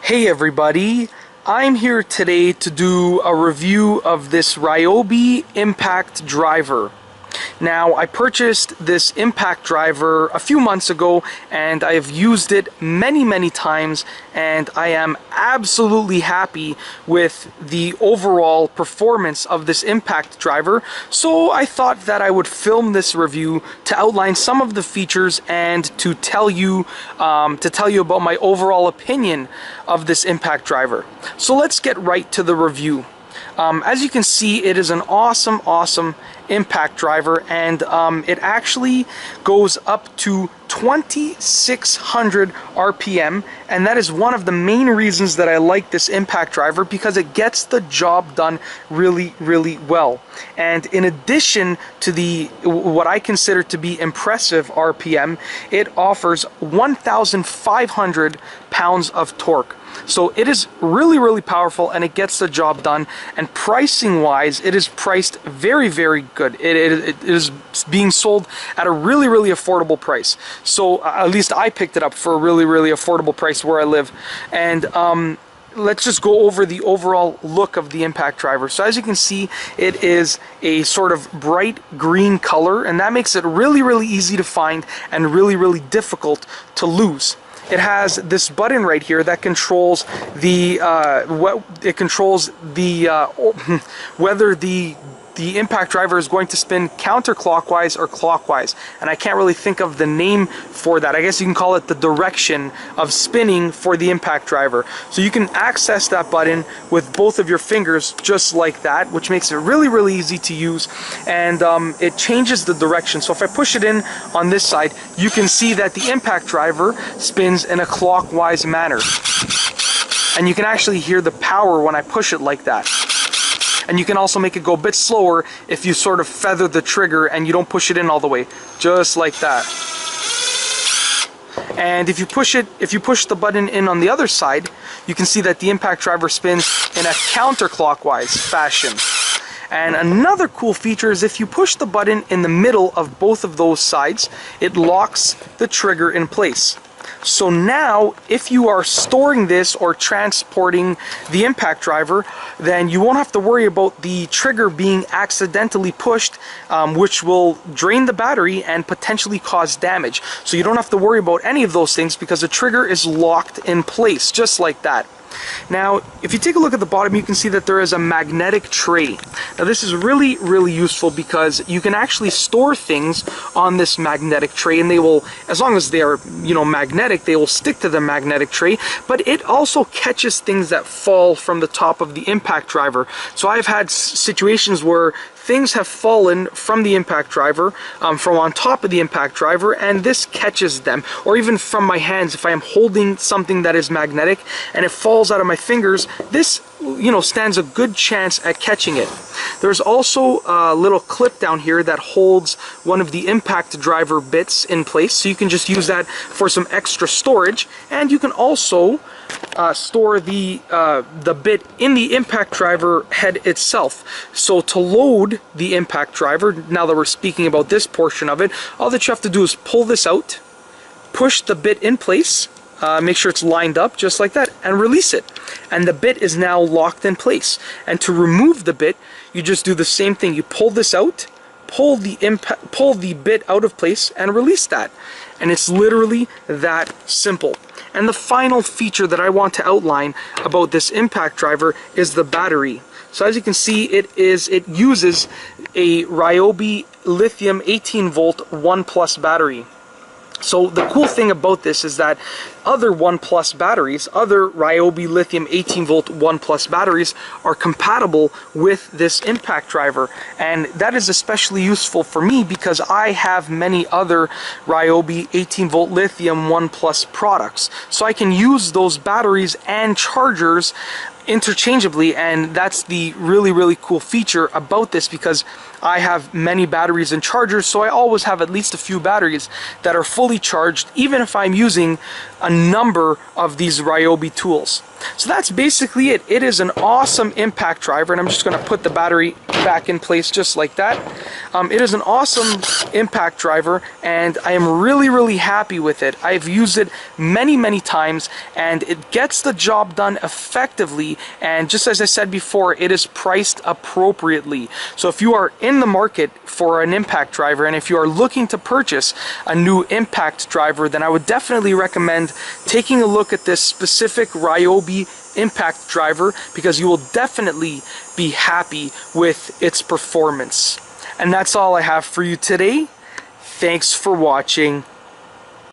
Hey everybody, I'm here today to do a review of this Ryobi impact driver. Now, I purchased this impact driver a few months ago and I have used it many times, and I am absolutely happy with the overall performance of this impact driver. So I thought that I would film this review to outline some of the features and to tell you about my overall opinion of this impact driver. So let's get right to the review. As you can see, it is an awesome impact driver, and it actually goes up to 2600 RPM, and that is one of the main reasons that I like this impact driver, because it gets the job done really well. And in addition to the what I consider to be impressive RPM, it offers 1,500 pounds of torque. So it is really powerful, and it gets the job done. And pricing wise, it is priced very good. It is being sold at a really affordable price. So at least I picked it up for a really affordable price where I live. And let's just go over the overall look of the impact driver. So as you can see, it is a sort of bright green color, and that makes it really easy to find and really difficult to lose. It has this button right here that controls the whether the impact driver is going to spin counterclockwise or clockwise, and I can't really think of the name for that. I guess you can call it the direction of spinning for the impact driver. So you can access that button with both of your fingers just like that, which makes it really easy to use, and it changes the direction. So if I push it in on this side, you can see that the impact driver spins in a clockwise manner, and you can actually hear the power when I push it like that. And you can also make it go a bit slower if you sort of feather the trigger and you don't push it in all the way, just like that. And if you push the button in on the other side, you can see that the impact driver spins in a counterclockwise fashion. And another cool feature is if you push the button in the middle of both of those sides, it locks the trigger in place. So now, if you are storing this or transporting the impact driver, then you won't have to worry about the trigger being accidentally pushed, which will drain the battery and potentially cause damage. So you don't have to worry about any of those things because the trigger is locked in place, just like that. Now, if you take a look at the bottom, you can see that there is a magnetic tray. Now, this is really useful because you can actually store things on this magnetic tray, and they will, as long as they are, magnetic, they will stick to the magnetic tray. But it also catches things that fall from the top of the impact driver. So I've had situations where things have fallen from the impact driver, from on top of the impact driver, and this catches them. Or even from my hands, if I am holding something that is magnetic and it falls out of my fingers, this stands a good chance at catching it. There's also a little clip down here that holds one of the impact driver bits in place, so you can just use that for some extra storage. And you can also store the bit in the impact driver head itself. So to load the impact driver, now that we're speaking about this portion of it, all that you have to do is pull this out, push the bit in place, make sure it's lined up just like that, and release it. And the bit is now locked in place. And to remove the bit, you just do the same thing. You pull this out, pull the bit out of place, and release that. And it's literally that simple. And the final feature that I want to outline about this impact driver is the battery. So as you can see, it uses a Ryobi lithium 18-volt One Plus battery. So the cool thing about this is that other One Plus batteries, other Ryobi lithium 18-volt One Plus batteries, are compatible with this impact driver, and that is especially useful for me because I have many other Ryobi 18-volt lithium One Plus products. So I can use those batteries and chargers interchangeably, and that's the really cool feature about this, because I have many batteries and chargers, so I always have at least a few batteries that are fully charged, even if I'm using a number of these Ryobi tools. So that's basically it. It is an awesome impact driver, and I'm just going to put the battery back in place just like that. It is an awesome impact driver, and I am really happy with it. I've used it many times, and it gets the job done effectively, and just as I said before, it is priced appropriately. So if you are in the market for an impact driver, and if you are looking to purchase a new impact driver, then I would definitely recommend taking a look at this specific Ryobi impact driver, because you will definitely be happy with its performance. And that's all I have for you today. Thanks for watching.